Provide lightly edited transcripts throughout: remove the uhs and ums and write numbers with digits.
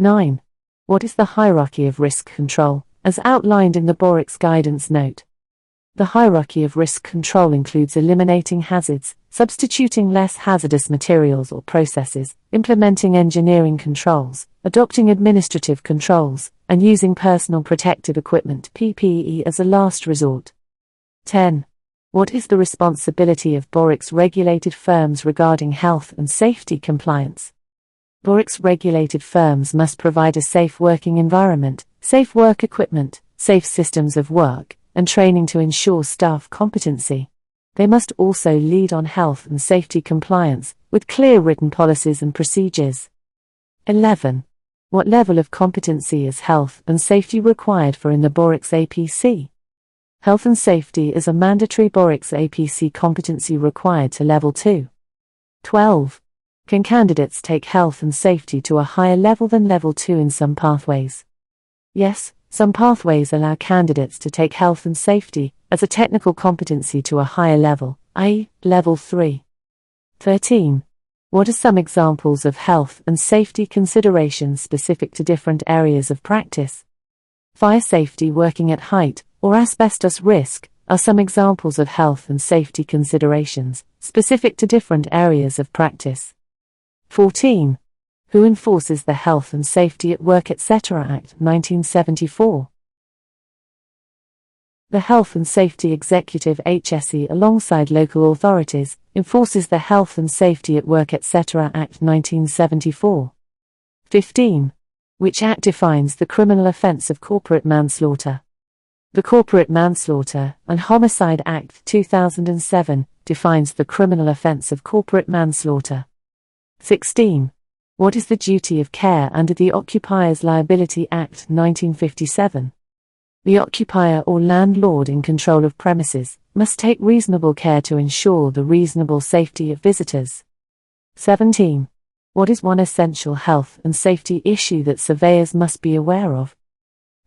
9. What is the hierarchy of risk control, as outlined in the BORIX guidance note? The hierarchy of risk control includes eliminating hazards, substituting less hazardous materials or processes, implementing engineering controls, adopting administrative controls, and using personal protective equipment (PPE) as a last resort. 10. What is the responsibility of BORIX-regulated firms regarding health and safety compliance? BORIX-regulated firms must provide a safe working environment, safe work equipment, safe systems of work, and training to ensure staff competency. They must also lead on health and safety compliance, with clear written policies and procedures. 11. What level of competency is health and safety required for in the BORIX APC? Health and safety is a mandatory BORIX APC competency required to Level 2. 12. Can candidates take health and safety to a higher level than Level 2 in some pathways? Yes, some pathways allow candidates to take health and safety as a technical competency to a higher level, i.e., Level 3. 13. What are some examples of health and safety considerations specific to different areas of practice? Fire safety working at height, or asbestos risk, are some examples of health and safety considerations specific to different areas of practice. 14. Who enforces the Health and Safety at Work etc. Act 1974? The Health and Safety Executive HSE alongside local authorities enforces the Health and Safety at Work etc. Act 1974. 15. Which act defines the criminal offence of corporate manslaughter? The Corporate Manslaughter and Homicide Act 2007 defines the criminal offence of corporate manslaughter. 16. What is the duty of care under the Occupiers Liability Act 1957? The occupier or landlord in control of premises must take reasonable care to ensure the reasonable safety of visitors. 17. What is one essential health and safety issue that surveyors must be aware of?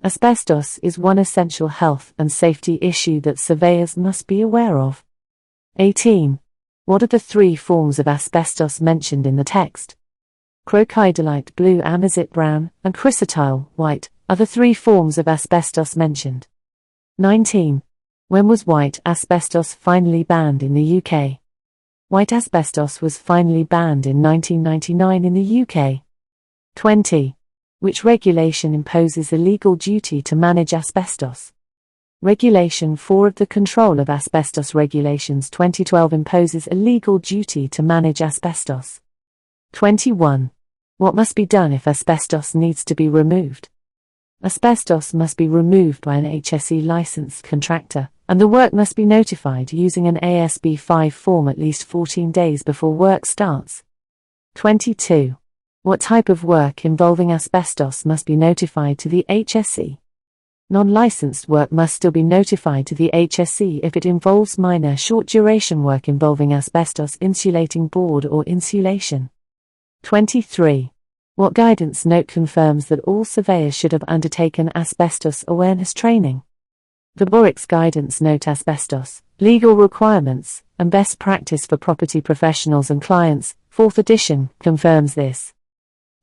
Asbestos is one essential health and safety issue that surveyors must be aware of. 18. What are the three forms of asbestos mentioned in the text? Crocodylite blue, amazite brown, and chrysotile white are the three forms of asbestos mentioned. 19. When was white asbestos finally banned in the UK? White asbestos was finally banned in 1999 in the UK. 20. Which regulation imposes a legal duty to manage asbestos? Regulation 4 of the Control of Asbestos Regulations 2012 imposes a legal duty to manage asbestos. 21. What must be done if asbestos needs to be removed? Asbestos must be removed by an HSE licensed contractor, and the work must be notified using an ASB 5 form at least 14 days before work starts. 22. What type of work involving asbestos must be notified to the HSE? Non-licensed work must still be notified to the HSE if it involves minor short-duration work involving asbestos insulating board or insulation. 23. What guidance note confirms that all surveyors should have undertaken asbestos awareness training? The BORIX Guidance Note Asbestos, Legal Requirements, and Best Practice for Property Professionals and Clients, 4th edition, confirms this.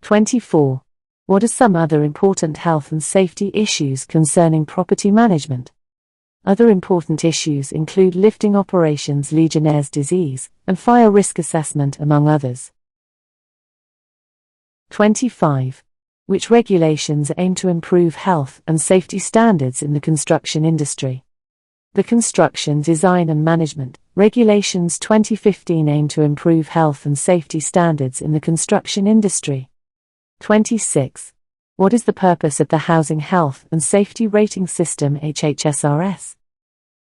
24. What are some other important health and safety issues concerning property management? Other important issues include lifting operations, Legionnaire's disease, and fire risk assessment, among others. 25. Which regulations aim to improve health and safety standards in the construction industry? The Construction Design and Management Regulations 2015 aim to improve health and safety standards in the construction industry. 26. What is the purpose of the Housing Health and Safety Rating System HHSRS?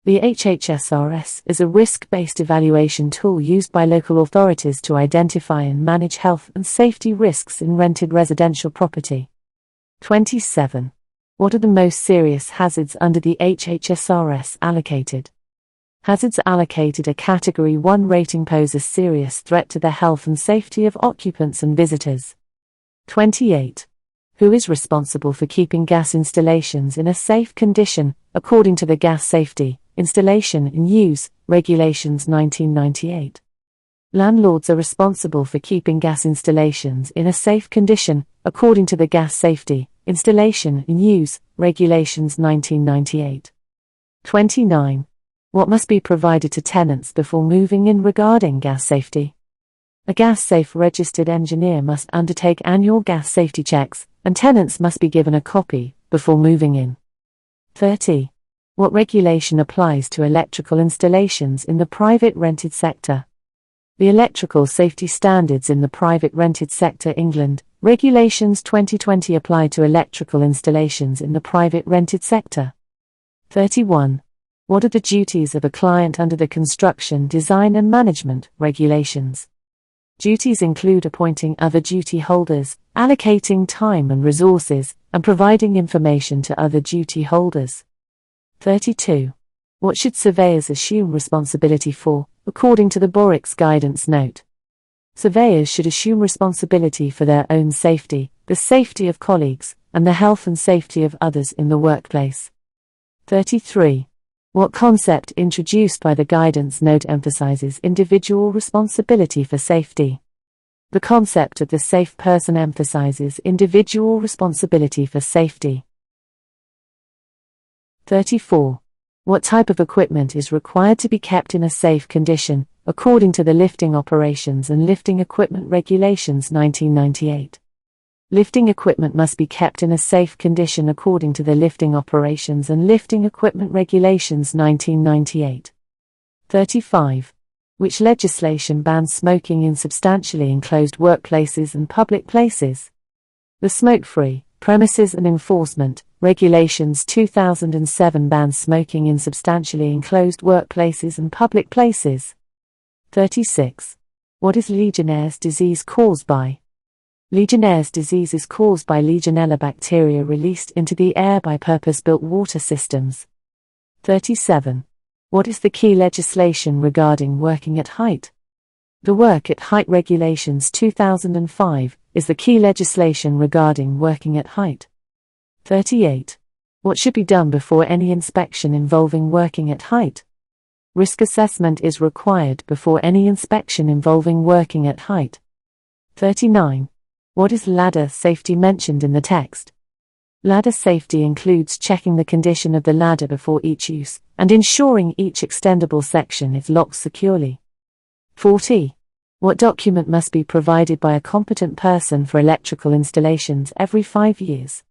The HHSRS is a risk-based evaluation tool used by local authorities to identify and manage health and safety risks in rented residential property. 27. What are the most serious hazards under the HHSRS allocated? Hazards allocated a Category 1 rating pose a serious threat to the health and safety of occupants and visitors. 28. Who is responsible for keeping gas installations in a safe condition, according to the Gas Safety, Installation and Use, Regulations 1998? Landlords are responsible for keeping gas installations in a safe condition, according to the Gas Safety, Installation and Use, Regulations 1998. 29. What must be provided to tenants before moving in regarding gas safety? A gas-safe registered engineer must undertake annual gas safety checks, and tenants must be given a copy before moving in. 30. What regulation applies to electrical installations in the private rented sector? The Electrical Safety Standards in the Private Rented Sector England, Regulations 2020 apply to electrical installations in the private rented sector. 31. What are the duties of a client under the Construction Design and Management Regulations? Duties include appointing other duty holders, allocating time and resources, and providing information to other duty holders. 32. What should surveyors assume responsibility for, according to the Borix Guidance Note? Surveyors should assume responsibility for their own safety, the safety of colleagues, and the health and safety of others in the workplace. 33. What concept introduced by the Guidance Note emphasizes individual responsibility for safety? The concept of the safe person emphasizes individual responsibility for safety. 34. What type of equipment is required to be kept in a safe condition, according to the Lifting Operations and Lifting Equipment Regulations 1998? Lifting equipment must be kept in a safe condition according to the Lifting Operations and Lifting Equipment Regulations 1998. 35. Which legislation bans smoking in substantially enclosed workplaces and public places? The Smoke-Free Premises and Enforcement Regulations 2007 bans smoking in substantially enclosed workplaces and public places. 36. What is Legionnaire's disease caused by? Legionnaire's disease is caused by Legionella bacteria released into the air by purpose-built water systems. 37. What is the key legislation regarding working at height? The Work at Height Regulations 2005 is the key legislation regarding working at height. 38. What should be done before any inspection involving working at height? Risk assessment is required before any inspection involving working at height. 39. What is ladder safety mentioned in the text? Ladder safety includes checking the condition of the ladder before each use, and ensuring each extendable section is locked securely. 40. What document must be provided by a competent person for electrical installations every 5 years?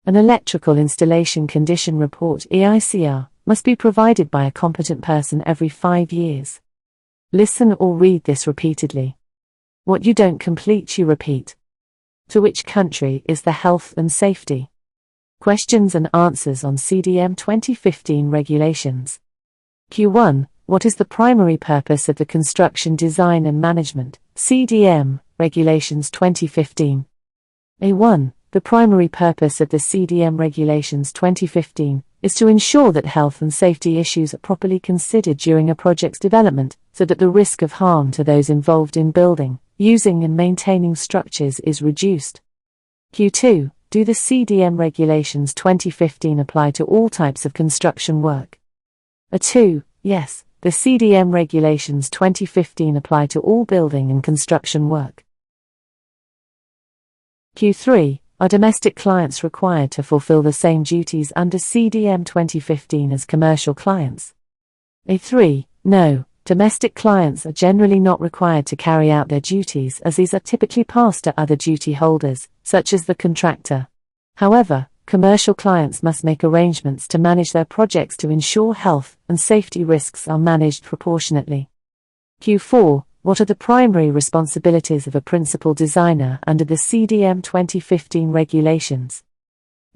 An Electrical Installation Condition Report (EICR) must be provided by a competent person every 5 years. Listen or read this repeatedly. What you don't complete you repeat. To which country is the health and safety? Questions and answers on CDM 2015 regulations. Q1. What is the primary purpose of the Construction Design and Management, CDM, Regulations 2015? A1. The primary purpose of the CDM Regulations 2015 is to ensure that health and safety issues are properly considered during a project's development, so that the risk of harm to those involved in building, using and maintaining structures is reduced. Q2. Do the CDM Regulations 2015 apply to all types of construction work? A2. Yes, the CDM Regulations 2015 apply to all building and construction work. Q3. Are domestic clients required to fulfill the same duties under CDM 2015 as commercial clients? A3. No. Domestic clients are generally not required to carry out their duties, as these are typically passed to other duty holders, such as the contractor. However, commercial clients must make arrangements to manage their projects to ensure health and safety risks are managed proportionately. Q4. What are the primary responsibilities of a principal designer under the CDM 2015 regulations?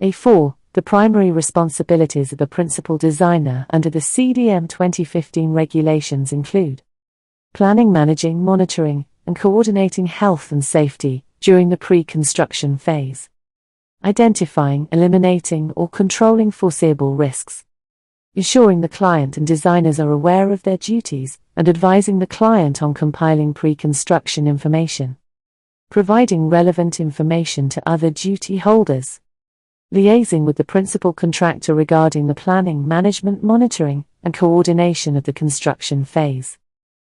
A4. The primary responsibilities of a principal designer under the CDM 2015 regulations include planning, managing, monitoring, and coordinating health and safety during the pre-construction phase, identifying, eliminating, or controlling foreseeable risks, ensuring the client and designers are aware of their duties, and advising the client on compiling pre-construction information, providing relevant information to other duty holders, liaising with the principal contractor regarding the planning, management, monitoring, and coordination of the construction phase.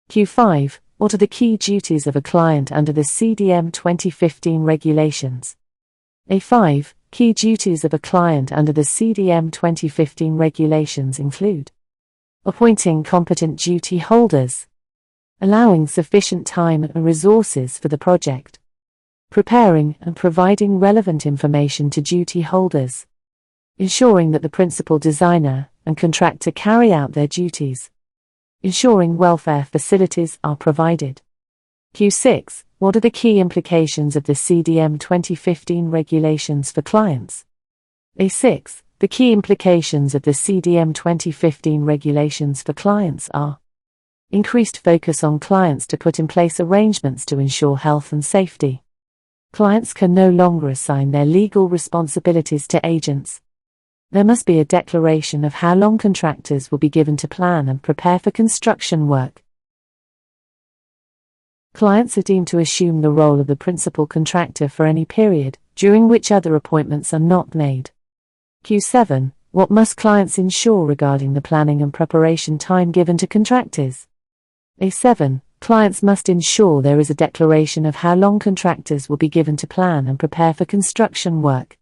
Q5. What are the key duties of a client under the CDM 2015 regulations? A5. Key duties of a client under the CDM 2015 regulations include appointing competent duty holders, allowing sufficient time and resources for the project, preparing and providing relevant information to duty holders, ensuring that the principal designer and contractor carry out their duties, ensuring welfare facilities are provided. Q6. What are the key implications of the CDM 2015 regulations for clients? A6. The key implications of the CDM 2015 regulations for clients are increased focus on clients to put in place arrangements to ensure health and safety. Clients can no longer assign their legal responsibilities to agents. There must be a declaration of how long contractors will be given to plan and prepare for construction work. Clients are deemed to assume the role of the principal contractor for any period, during which other appointments are not made. Q7. What must clients ensure regarding the planning and preparation time given to contractors? A7. Clients must ensure there is a declaration of how long contractors will be given to plan and prepare for construction work.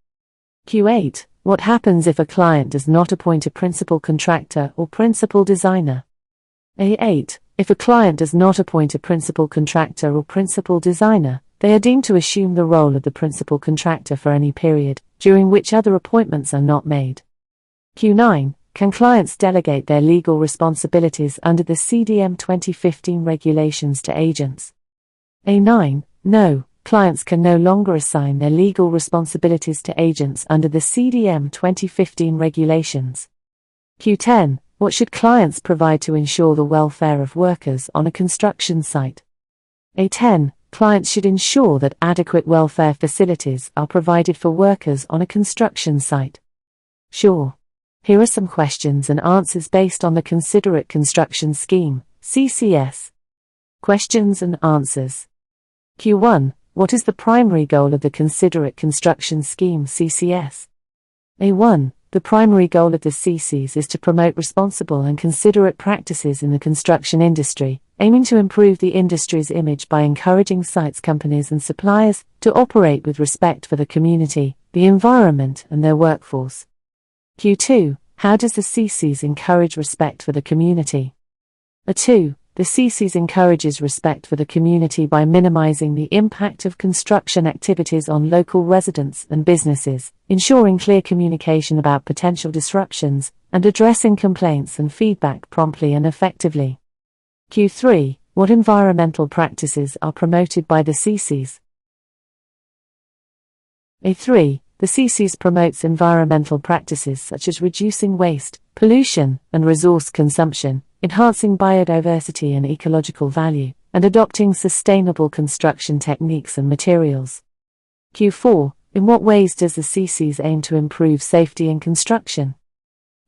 Q8. What happens if a client does not appoint a principal contractor or principal designer? A8. If a client does not appoint a principal contractor or principal designer, they are deemed to assume the role of the principal contractor for any period, during which other appointments are not made. Q9. Can clients delegate their legal responsibilities under the CDM 2015 regulations to agents? A9. No, clients can no longer assign their legal responsibilities to agents under the CDM 2015 regulations. Q10. What should clients provide to ensure the welfare of workers on a construction site? A10. Clients should ensure that adequate welfare facilities are provided for workers on a construction site. Sure. Here are some questions and answers based on the Considerate Construction Scheme, CCS. Questions and answers. Q1. What is the primary goal of the Considerate Construction Scheme, CCS? A1. The primary goal of the CCS is to promote responsible and considerate practices in the construction industry, aiming to improve the industry's image by encouraging sites companies and suppliers to operate with respect for the community, the environment, and their workforce. Q2. How does the CCS encourage respect for the community? A2. The CCS encourages respect for the community by minimizing the impact of construction activities on local residents and businesses, ensuring clear communication about potential disruptions, and addressing complaints and feedback promptly and effectively. Q3. What environmental practices are promoted by the CCS? A3. The CCS promotes environmental practices such as reducing waste, pollution, and resource consumption, enhancing biodiversity and ecological value, and adopting sustainable construction techniques and materials. Q4. In what ways does the CCS aim to improve safety in construction?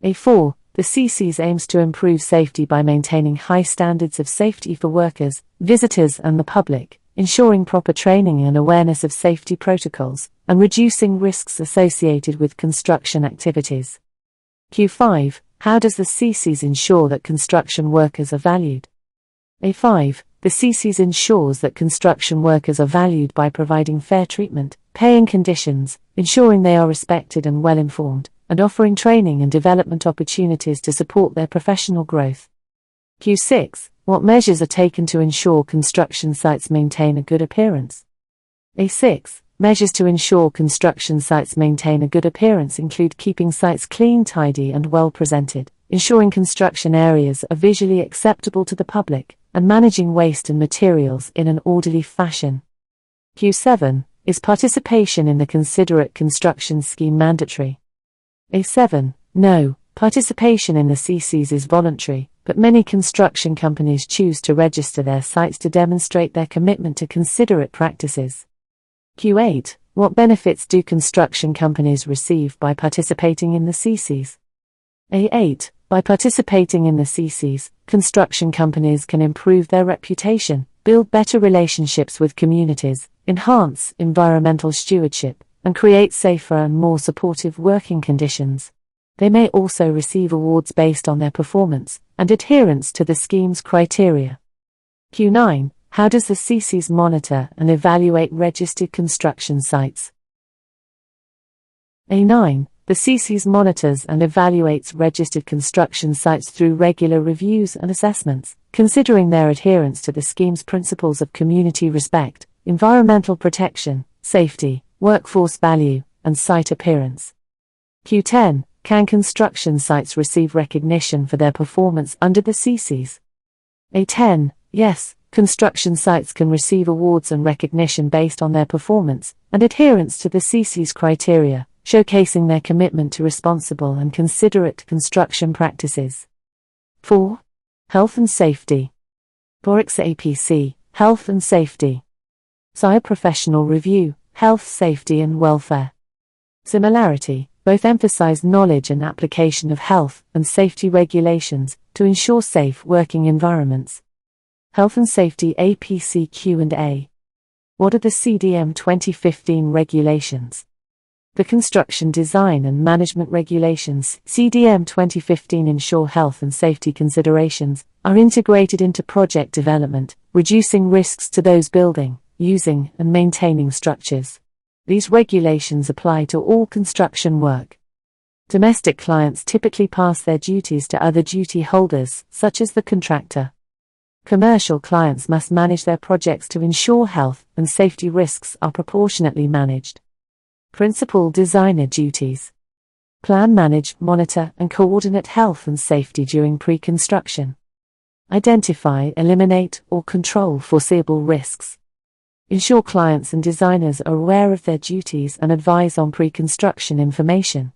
A4. The CCS aims to improve safety by maintaining high standards of safety for workers, visitors, and the public, ensuring proper training and awareness of safety protocols, and reducing risks associated with construction activities. Q5. How does the CCS ensure that construction workers are valued? A5. The CCS ensures that construction workers are valued by providing fair treatment, paying conditions, ensuring they are respected and well informed, and offering training and development opportunities to support their professional growth. Q6. What measures are taken to ensure construction sites maintain a good appearance? A6. Measures to ensure construction sites maintain a good appearance include keeping sites clean, tidy, and well presented, ensuring construction areas are visually acceptable to the public, and managing waste and materials in an orderly fashion. Q7. Is participation in the Considerate Construction Scheme mandatory? A7. No, participation in the CCS is voluntary, but many construction companies choose to register their sites to demonstrate their commitment to considerate practices. Q8. What benefits do construction companies receive by participating in the CCS? A8. By participating in the CCS, construction companies can improve their reputation, build better relationships with communities, enhance environmental stewardship, and create safer and more supportive working conditions. They may also receive awards based on their performance and adherence to the scheme's criteria. Q9. How does the CCS monitor and evaluate registered construction sites? A9. The CCS monitors and evaluates registered construction sites through regular reviews and assessments, considering their adherence to the scheme's principles of community respect, environmental protection, safety, workforce value, and site appearance. Q10. Can construction sites receive recognition for their performance under the CCS? A10. Yes, construction sites can receive awards and recognition based on their performance and adherence to the CCS criteria, showcasing their commitment to responsible and considerate construction practices. 4. Health and safety. BORIX APC, Health and Safety. SIA Professional Review, Health, Safety and Welfare. Similarity, both emphasize knowledge and application of health and safety regulations to ensure safe working environments. Health and Safety APC Q&A. What are the CDM 2015 regulations? The Construction Design and Management Regulations, CDM 2015, ensure health and safety considerations are integrated into project development, reducing risks to those building, using, and maintaining structures. These regulations apply to all construction work. Domestic clients typically pass their duties to other duty holders, such as the contractor. Commercial clients must manage their projects to ensure health and safety risks are proportionately managed. Principal designer duties. Plan, manage, monitor, and coordinate health and safety during pre-construction. Identify, eliminate, or control foreseeable risks. Ensure clients and designers are aware of their duties and advise on pre-construction information.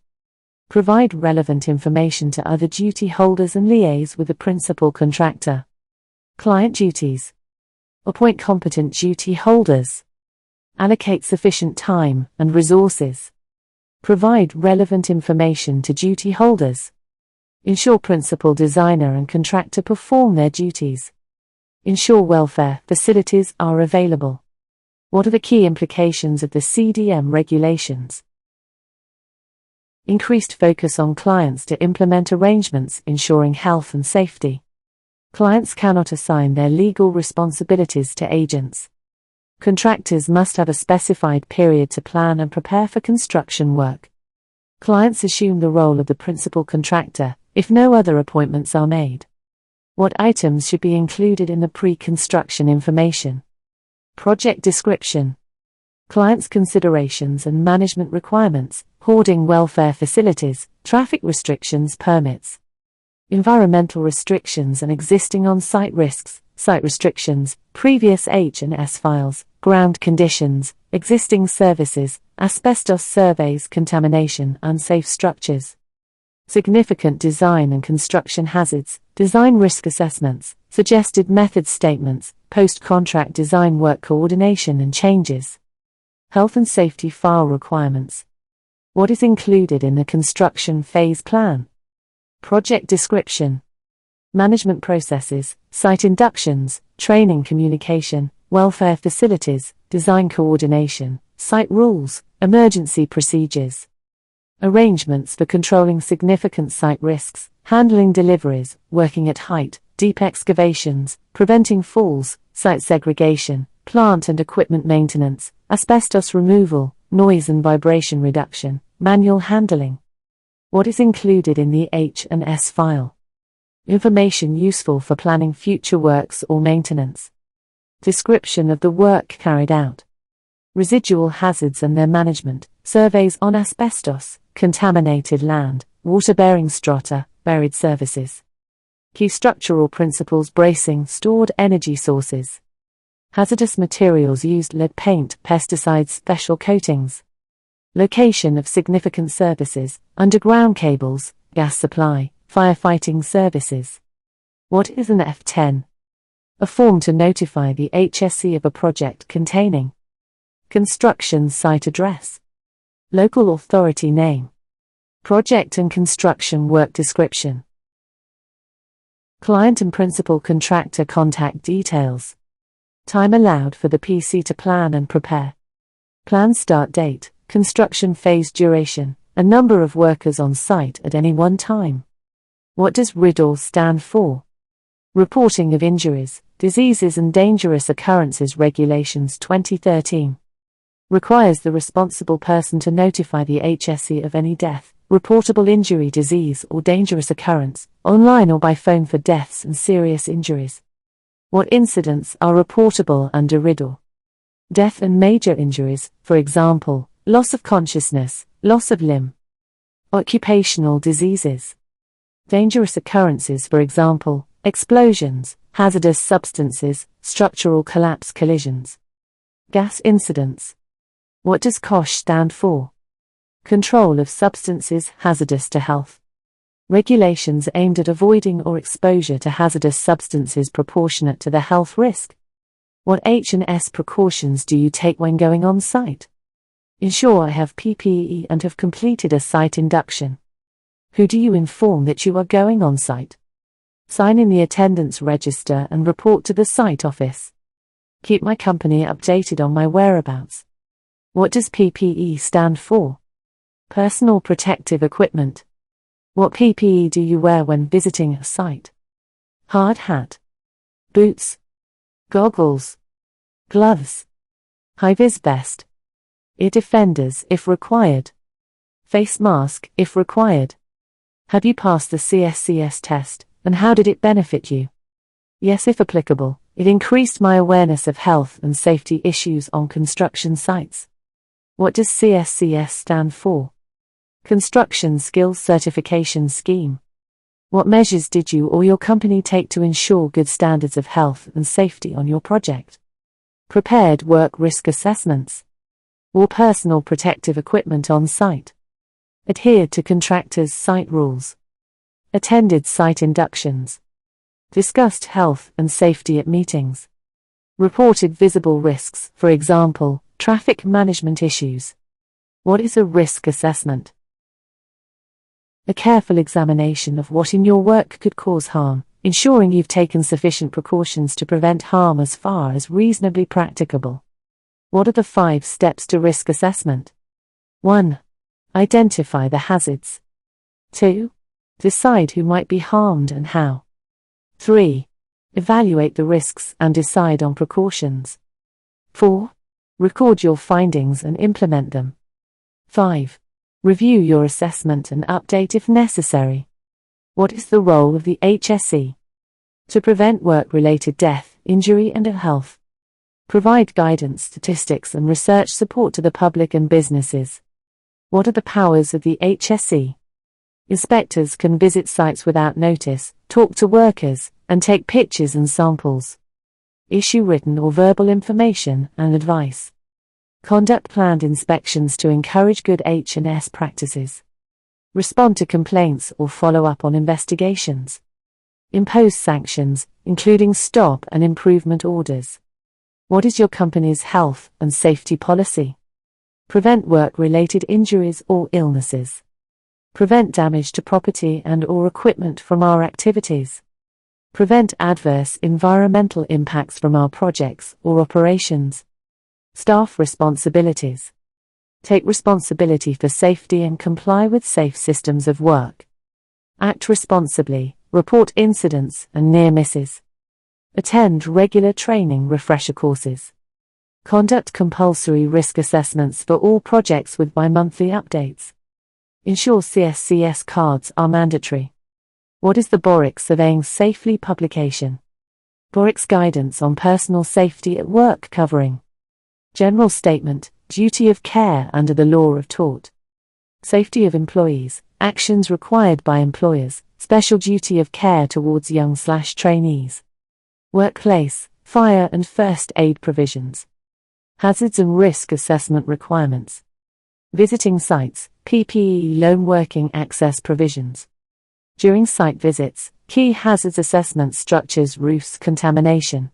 Provide relevant information to other duty holders and liaise with the principal contractor. Client duties. Appoint competent duty holders. Allocate sufficient time and resources. Provide relevant information to duty holders. Ensure principal designer and contractor perform their duties. Ensure welfare facilities are available. What are the key implications of the CDM regulations? Increased focus on clients to implement arrangements ensuring health and safety. Clients cannot assign their legal responsibilities to agents. Contractors must have a specified period to plan and prepare for construction work. Clients assume the role of the principal contractor if no other appointments are made. What items should be included in the pre-construction information? Project description. Clients' considerations and management requirements, hoarding welfare facilities, traffic restrictions, permits. Environmental restrictions and existing on-site risks, site restrictions, previous H&S files, ground conditions, existing services, asbestos surveys, contamination, unsafe structures. Significant design and construction hazards, design risk assessments, suggested method statements, post-contract design work coordination and changes. Health and safety file requirements. What is included in the construction phase plan? Project description. Management processes, site inductions, training communication, welfare facilities, design coordination, site rules, emergency procedures. Arrangements for controlling significant site risks, handling deliveries, working at height, deep excavations, preventing falls, site segregation, plant and equipment maintenance, asbestos removal, noise and vibration reduction, manual handling. What is included in the H&S file? Information useful for planning future works or maintenance. Description of the work carried out. Residual hazards and their management, surveys on asbestos, contaminated land, water-bearing strata, buried services. Key structural principles: bracing, stored energy sources. Hazardous materials used: lead paint, pesticides, special coatings. Location of significant services: underground cables, gas supply, firefighting services. What is an F10? A form to notify the HSE of a project containing construction site address, local authority name, project and construction work description, client and principal contractor contact details, time allowed for the PC to plan and prepare, plan start date, construction phase duration, a number of workers on site at any one time. What does RIDDOR stand for? Reporting of injuries, Diseases and Dangerous Occurrences Regulations 2013. Requires the responsible person to notify the HSE of any death, reportable injury, disease, or dangerous occurrence, online or by phone for deaths and serious injuries. What incidents are reportable under RIDDLE? Death and major injuries, for example, loss of consciousness, loss of limb. Occupational diseases. Dangerous occurrences, for example, explosions, hazardous substances, structural collapse, collisions. Gas incidents. What does COSH stand for? Control of substances hazardous to health. Regulations aimed at avoiding or exposure to hazardous substances proportionate to the health risk. What H&S precautions do you take when going on site? Ensure I have PPE and have completed a site induction. Who do you inform that you are going on site? Sign in the attendance register and report to the site office. Keep my company updated on my whereabouts. What does PPE stand for? Personal protective equipment. What PPE do you wear when visiting a site? Hard hat. Boots. Goggles. Gloves. High-vis vest. Ear defenders if required. Face mask if required. Have you passed the CSCS test, and how did it benefit you? Yes, if applicable, it increased my awareness of health and safety issues on construction sites. What does CSCS stand for? Construction Skills Certification Scheme. What measures did you or your company take to ensure good standards of health and safety on your project? Prepared work risk assessments. Wore personal protective equipment on site. Adhered to contractors' site rules. Attended site inductions. Discussed health and safety at meetings. Reported visible risks, for example, traffic management issues. What is a risk assessment? A careful examination of what in your work could cause harm, ensuring you've taken sufficient precautions to prevent harm as far as reasonably practicable. What are the 5 steps to risk assessment? 1. Identify the hazards. 2. Decide who might be harmed and how. 3. Evaluate the risks and decide on precautions. 4. Record your findings and implement them. 5. Review your assessment and update if necessary. What is the role of the HSE? To prevent work-related death, injury and ill health. Provide guidance, statistics and research support to the public and businesses. What are the powers of the HSE? Inspectors can visit sites without notice, talk to workers, and take pictures and samples. Issue written or verbal information and advice. Conduct planned inspections to encourage good H&S practices. Respond to complaints or follow up on investigations. Impose sanctions, including stop and improvement orders. What is your company's health and safety policy? Prevent work-related injuries or illnesses. Prevent damage to property and/or equipment from our activities. Prevent adverse environmental impacts from our projects or operations. Staff responsibilities. Take responsibility for safety and comply with safe systems of work. Act responsibly, report incidents and near misses. Attend regular training refresher courses. Conduct compulsory risk assessments for all projects with bi-monthly updates. Ensure CSCS cards are mandatory. What is the BORIC Surveying Safely publication? BORIC's guidance on personal safety at work covering general statement, duty of care under the law of tort. Safety of employees, actions required by employers, special duty of care towards young/trainees. Workplace, fire and first aid provisions. Hazards and risk assessment requirements. Visiting sites, PPE loan working access provisions. During site visits, key hazards assessment structures, roofs, contamination.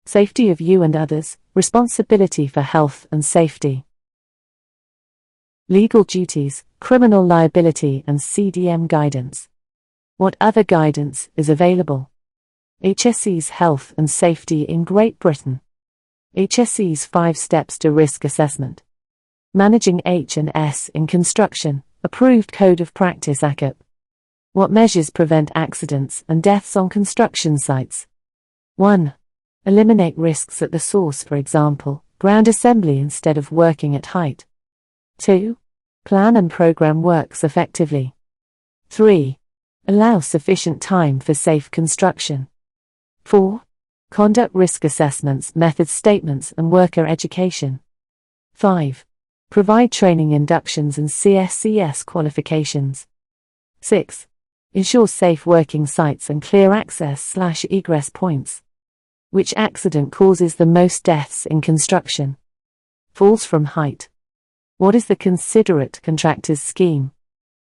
Safety of you and others, responsibility for health and safety. Legal duties, criminal liability and CDM guidance. What other guidance is available? HSE's health and safety in Great Britain. HSE's 5 steps to risk assessment. Managing H&S in construction, approved Code of Practice ACAP. What measures prevent accidents and deaths on construction sites? 1. Eliminate risks at the source, for example, ground assembly instead of working at height. 2. Plan and program works effectively. 3. Allow sufficient time for safe construction. 4. Conduct risk assessments, method statements, and worker education. 5. Provide training inductions and CSCS qualifications. 6. Ensure safe working sites and clear access/egress points. Which accident causes the most deaths in construction? Falls from height. What is the Considerate Contractors Scheme?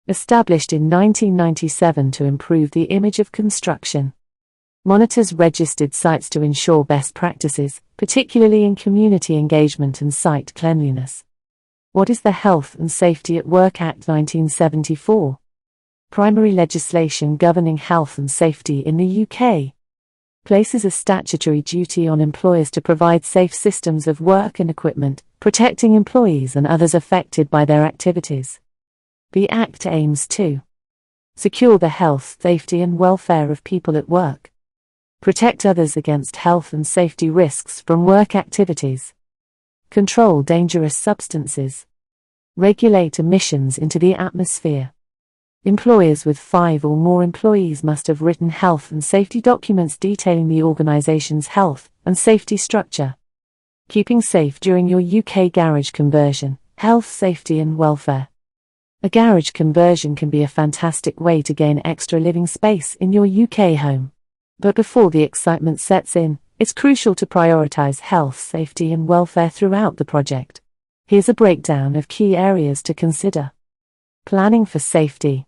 Established in 1997 to improve the image of construction. Monitors registered sites to ensure best practices, particularly in community engagement and site cleanliness. What is the Health and Safety at Work Act 1974? Primary legislation governing health and safety in the UK. Places a statutory duty on employers to provide safe systems of work and equipment, protecting employees and others affected by their activities. The Act aims to secure the health, safety and welfare of people at work. Protect others against health and safety risks from work activities. Control dangerous substances. Regulate emissions into the atmosphere. Employers with 5 or more employees must have written health and safety documents detailing the organization's health and safety structure. Keeping safe during your UK garage conversion, health, safety and welfare. A garage conversion can be a fantastic way to gain extra living space in your UK home. But before the excitement sets in, it's crucial to prioritize health, safety and welfare throughout the project. Here's a breakdown of key areas to consider. Planning for safety.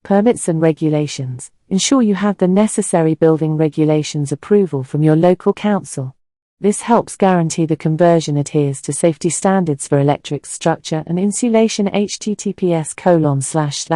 Permits and regulations. Ensure you have the necessary building regulations approval from your local council. This helps guarantee the conversion adheres to safety standards for electric structure and insulation. https://